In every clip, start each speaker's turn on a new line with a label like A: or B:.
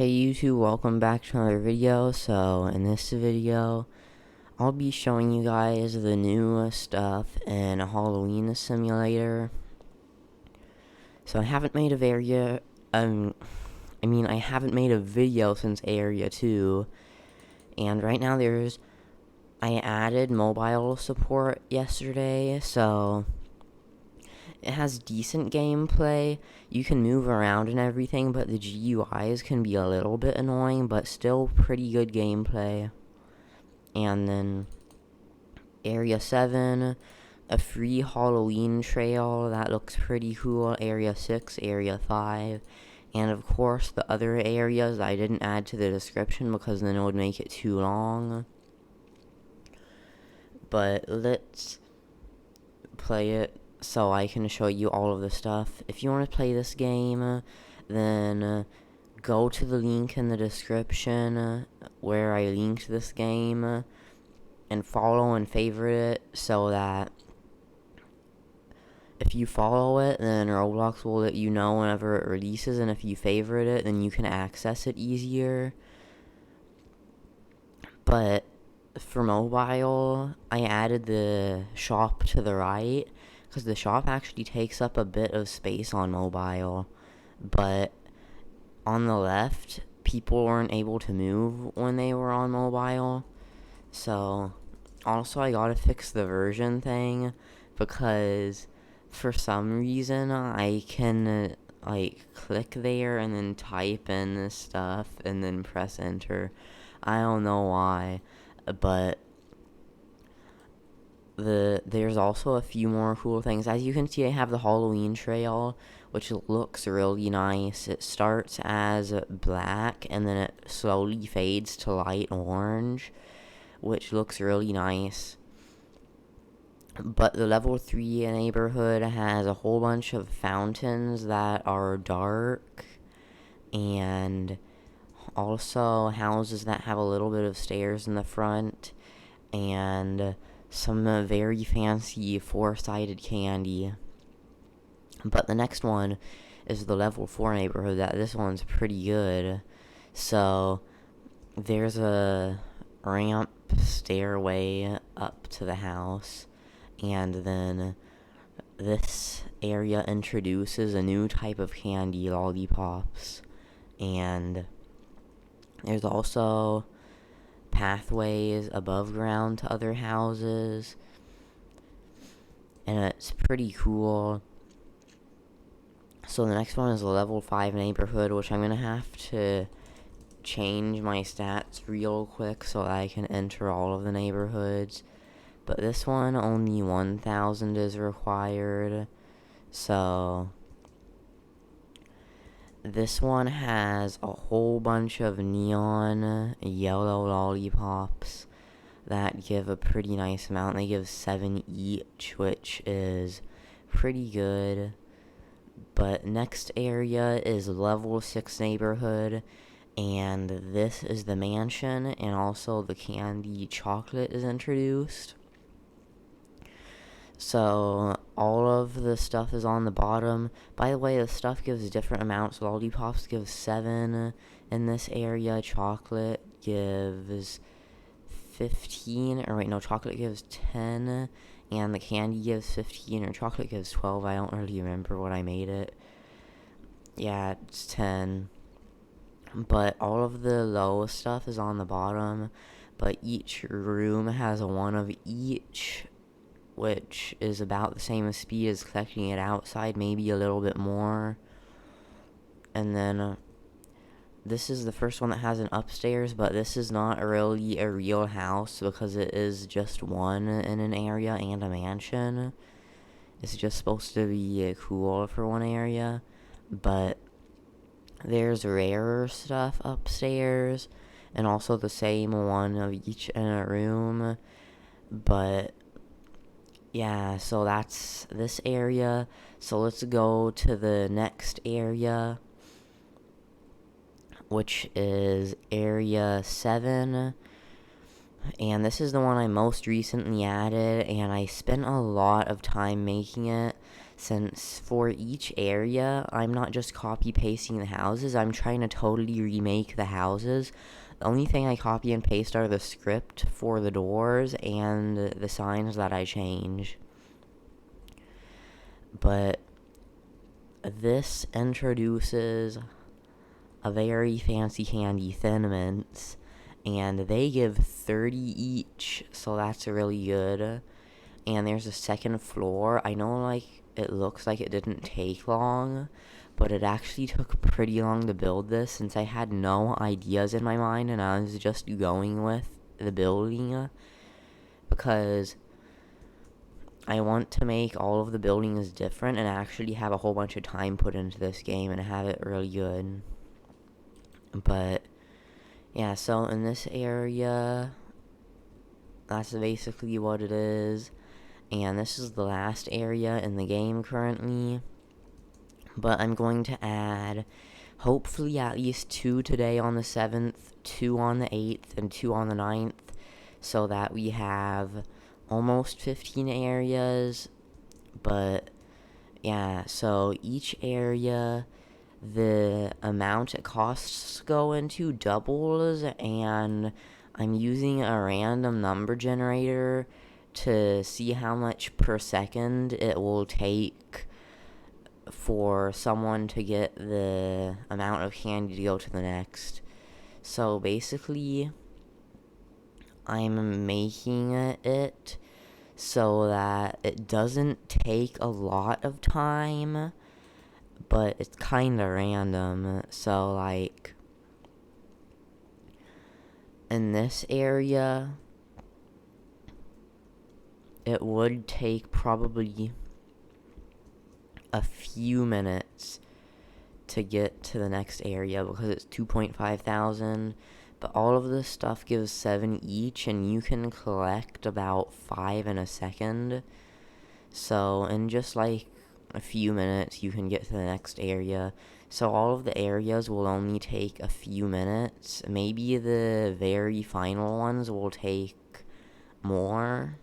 A: Hey YouTube, welcome back to another video. So in this video, I'll be showing you guys the new stuff in a Halloween simulator. So I haven't made a I haven't made a video since Area 2, and right now I added mobile support yesterday, so it has decent gameplay. You can move around and everything, but the GUIs can be a little bit annoying, but still pretty good gameplay. And then Area 7, a free Halloween trail that looks pretty cool. Area 6, Area 5, and of course the other areas I didn't add to the description because then it would make it too long. But let's play it so I can show you all of the stuff. If you want to play this game, then go to the link in the description where I linked this game and follow and favorite it, so that if you follow it, then Roblox will let you know whenever it releases, and if you favorite it, then you can access it easier. But for mobile, I added the shop to the right, because the shop actually takes up a bit of space on mobile, but on the left, people weren't able to move when they were on mobile. So, also I gotta fix the version thing, because for some reason I can click there and then type in this stuff and then press enter. I don't know why, but there's also a few more cool things. As you can see, I have the Halloween trail, which looks really nice. It starts as black and then it slowly fades to light orange, which looks really nice. But the level 3 neighborhood has a whole bunch of fountains that are dark, and also houses that have a little bit of stairs in the front, and some very fancy four-sided candy. But the next one is the level 4 neighborhood. This one's pretty good. So there's a ramp stairway up to the house, and then this area introduces a new type of candy, lollipops, and there's also pathways above ground to other houses, and it's pretty cool. So the next one is the level 5 neighborhood, which I'm gonna have to change my stats real quick so I can enter all of the neighborhoods. But this one, only 1,000 is required. So this one has a whole bunch of neon yellow lollipops that give a pretty nice amount. They give 7 each, which is pretty good. But next area is level 6 neighborhood, and this is the mansion, and also the candy chocolate is introduced. So all of the stuff is on the bottom. By the way, the stuff gives different amounts. Lollipops gives 7 in this area. Chocolate gives 15. Or wait, no, chocolate gives 10. And the candy gives 15. Or chocolate gives 12. I don't really remember what I made it. Yeah, it's 10. But all of the low stuff is on the bottom. But each room has a 1 of each, which is about the same speed as collecting it outside, maybe a little bit more. And then this is the first one that has an upstairs, but this is not really a real house because it is just one in an area and a mansion. It's just supposed to be cool for one area, but there's rarer stuff upstairs, and also the same 1 of each in a room. But yeah, so that's this area. So let's go to the next area, which is Area 7. And this is the one I most recently added, and I spent a lot of time making it. since for each area, I'm not just copy pasting the houses, I'm trying to totally remake the houses. The only thing I copy and paste are the script for the doors and the signs that I change. But this introduces a very fancy candy, Thin Mints, and they give 30 each, so that's really good. And there's a second floor. I know, like, it looks like it didn't take long, but it actually took pretty long to build this since I had no ideas in my mind and I was just going with the building, because I want to make all of the buildings different and actually have a whole bunch of time put into this game and have it really good. But yeah, so in this area, that's basically what it is. And this is the last area in the game currently. But I'm going to add, hopefully, at least 2 today on the 7th, 2 on the 8th, and 2 on the 9th. So that we have almost 15 areas. But yeah, so each area, the amount it costs to go into doubles, and I'm using a random number generator to see how much per second it will take for someone to get the amount of candy to go to the next. So basically, I'm making it so that it doesn't take a lot of time, but it's kind of random. So, like, in this area, it would take probably a few minutes to get to the next area because it's 2.5 thousand. But all of this stuff gives 7 each, and you can collect about 5 in a second. So, in just like a few minutes, you can get to the next area. So, all of the areas will only take a few minutes. Maybe the very final ones will take more.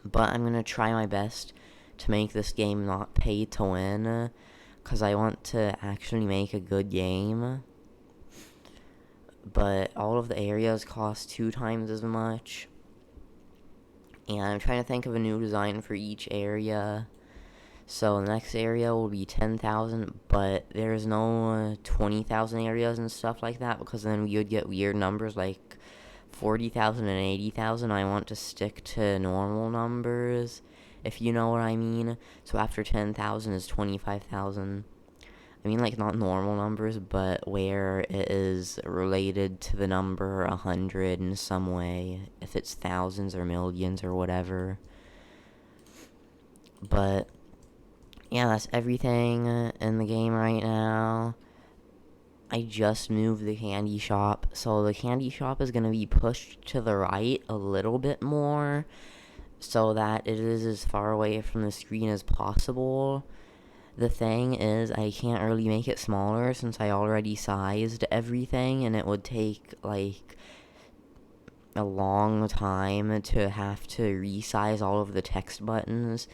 A: But I'm going to try my best to make this game not pay to win, because I want to actually make a good game. But all of the areas cost 2 times as much. And I'm trying to think of a new design for each area. So the next area will be 10,000, but there's no 20,000 areas and stuff like that, because then we would get weird numbers like 40,000 and 80,000. I want to stick to normal numbers, if you know what I mean. So after 10,000 is 25,000. I mean, like, not normal numbers, but where it is related to the number 100 in some way, if it's thousands or millions or whatever. But yeah, that's everything in the game right now. I just moved the candy shop, so the candy shop is going to be pushed to the right a little bit more, so that it is as far away from the screen as possible. The thing is, I can't really make it smaller since I already sized everything, and it would take, like, a long time to have to resize all of the text buttons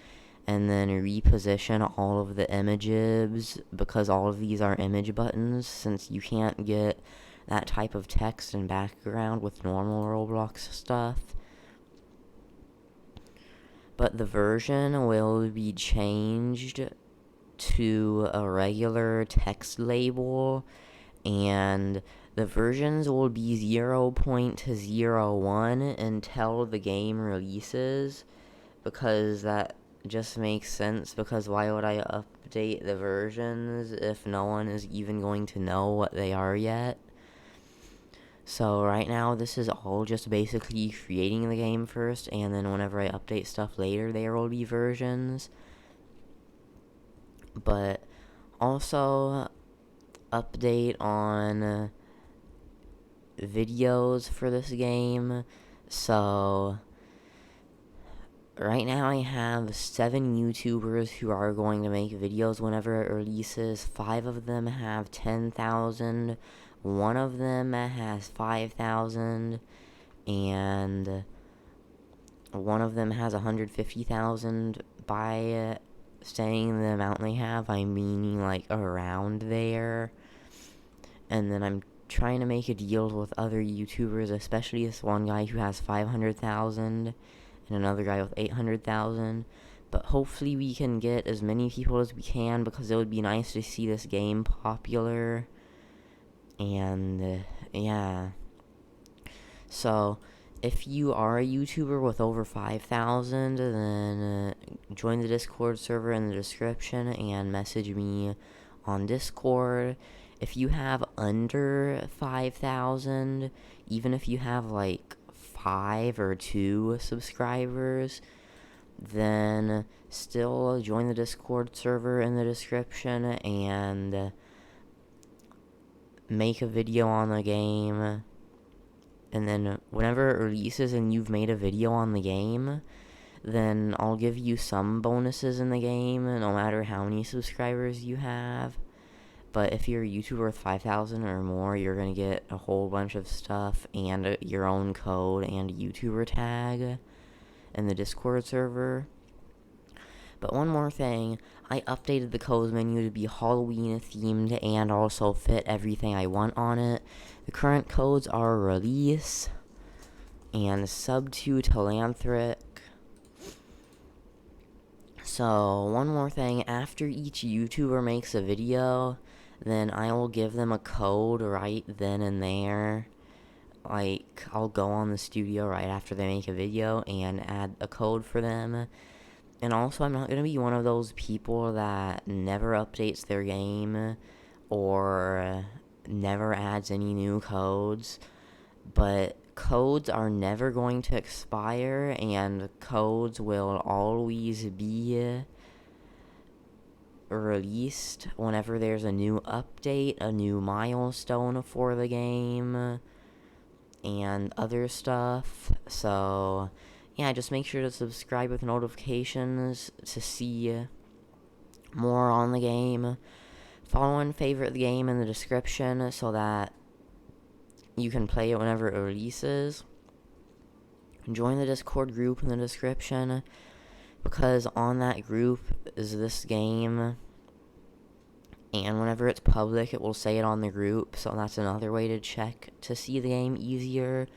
A: and then reposition all of the images, because all of these are image buttons, since you can't get that type of text and background with normal Roblox stuff. But the version will be changed to a regular text label, and the versions will be 0.01 until the game releases, because that just makes sense, because why would I update the versions if no one is even going to know what they are yet? So right now, this is all just basically creating the game first, and then whenever I update stuff later, there will be versions. But also, update on videos for this game. So right now I have 7 YouTubers who are going to make videos whenever it releases. 5 of them have 10,000, 1 of them has 5,000, and 1 of them has 150,000 by saying the amount they have, I'm meaning like around there. And then I'm trying to make a deal with other YouTubers, especially this one guy who has 500,000 and another guy with 800,000. But hopefully we can get as many people as we can, because it would be nice to see this game popular. And yeah. So if you are a YouTuber with over 5,000, then join the Discord server in the description and message me on Discord. If you have under 5,000, even if you have like 5 or 2 subscribers, then still join the Discord server in the description and make a video on the game. And then whenever it releases and you've made a video on the game, then I'll give you some bonuses in the game, no matter how many subscribers you have. But if you're a YouTuber with 5,000 or more, you're going to get a whole bunch of stuff and your own code and YouTuber tag in the Discord server. But one more thing, I updated the codes menu to be Halloween themed and also fit everything I want on it. The current codes are Release and Sub 2 Telanthric. So, one more thing, after each YouTuber makes a video, then I will give them a code right then and there. Like, I'll go on the studio right after they make a video and add a code for them. And also, I'm not going to be one of those people that never updates their game or never adds any new codes. But codes are never going to expire, and codes will always be released whenever there's a new update, a new milestone for the game, and other stuff. So yeah, just make sure to subscribe with notifications to see more on the game. Follow and favorite the game in the description so that you can play it whenever it releases. Join the Discord group in the description, because on that group is this game, and whenever it's public it will say it on the group, so that's another way to check to see the game easier.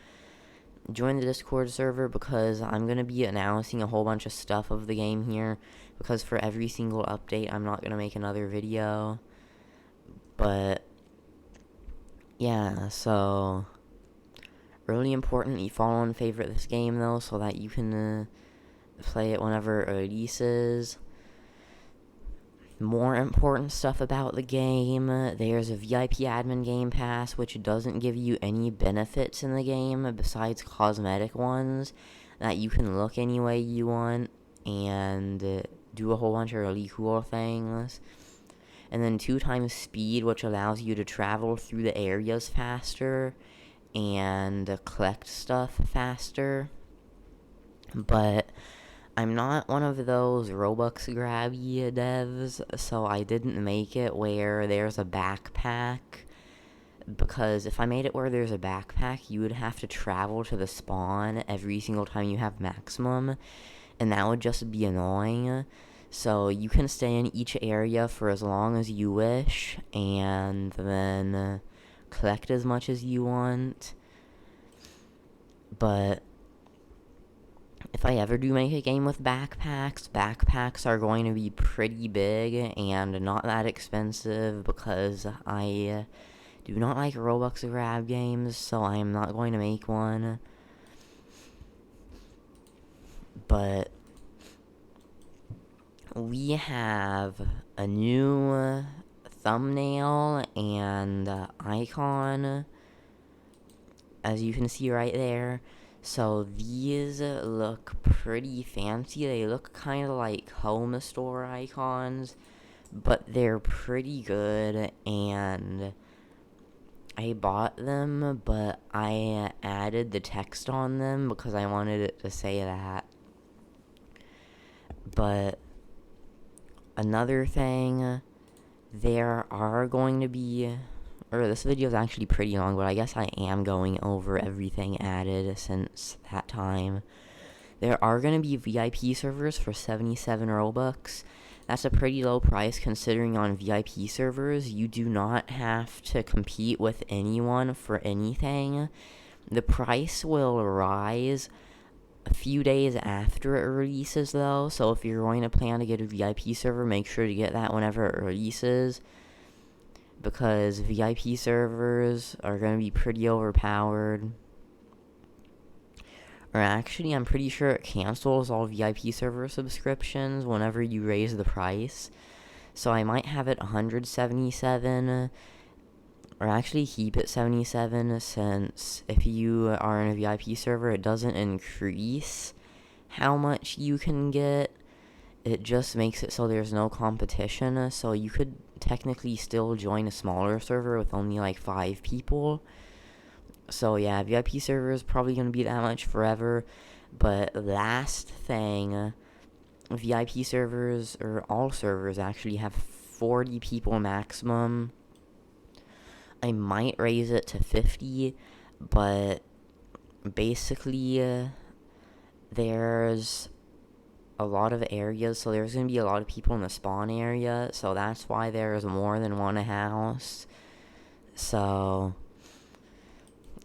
A: Join the Discord server, because I'm going to be announcing a whole bunch of stuff of the game here, because for every single update I'm not going to make another video. But yeah, so really important you follow and favorite this game though, so that you can play it whenever it releases. More important stuff about the game, there's a VIP admin game pass, which doesn't give you any benefits in the game besides cosmetic ones, that you can look any way you want and do a whole bunch of really cool things. And then 2 times speed, which allows you to travel through the areas faster and collect stuff faster. But I'm not one of those Robux grabby devs, so I didn't make it where there's a backpack, because if I made it where there's a backpack, you would have to travel to the spawn every single time you have maximum, and that would just be annoying. So you can stay in each area for as long as you wish, and then collect as much as you want. But if I ever do make a game with backpacks are going to be pretty big and not that expensive, because I do not like Robux grab games, so I am not going to make one. But we have a new thumbnail and icon, as you can see right there. So these look pretty fancy. They look kind of like home store icons, but they're pretty good, and I bought them, but I added the text on them because I wanted it to say that. But another thing, there are going to be, or this video is actually pretty long, but I guess I am going over everything added since that time. There are going to be VIP servers for 77 Robux. That's a pretty low price considering on VIP servers, you do not have to compete with anyone for anything. The price will rise a few days after it releases though, so if you're going to plan to get a VIP server, make sure to get that whenever it releases, because VIP servers are going to be pretty overpowered. Or actually, I'm pretty sure it cancels all VIP server subscriptions whenever you raise the price. So I might have it 177, or actually keep it 77, since if you are in a VIP server, it doesn't increase how much you can get. It just makes it so there's no competition, so you could technically still join a smaller server with only like 5 people. So yeah, VIP server is probably going to be that much forever. But last thing, VIP servers, or all servers actually, have 40 people maximum. I might raise it to 50, but basically there's a lot of areas, so there's going to be a lot of people in the spawn area, so that's why there's more than one house. So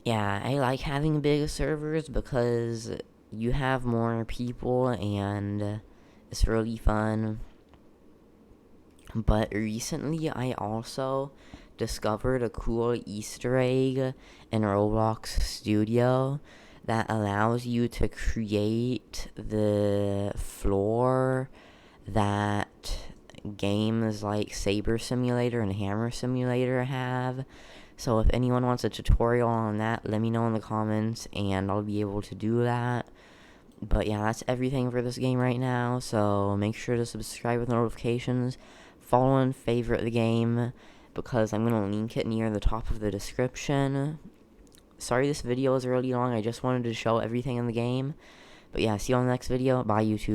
A: yeah, I like having big servers because you have more people and it's really fun. But recently I also discovered a cool Easter egg in Roblox Studio that allows you to create the floor that games like Saber Simulator and Hammer Simulator have. So if anyone wants a tutorial on that, let me know in the comments and I'll be able to do that. But yeah, that's everything for this game right now, so make sure to subscribe with notifications, follow and favorite the game, because I'm going to link it near the top of the description. Sorry this video is really long, I just wanted to show everything in the game. But yeah, see you on the next video. Bye, YouTube.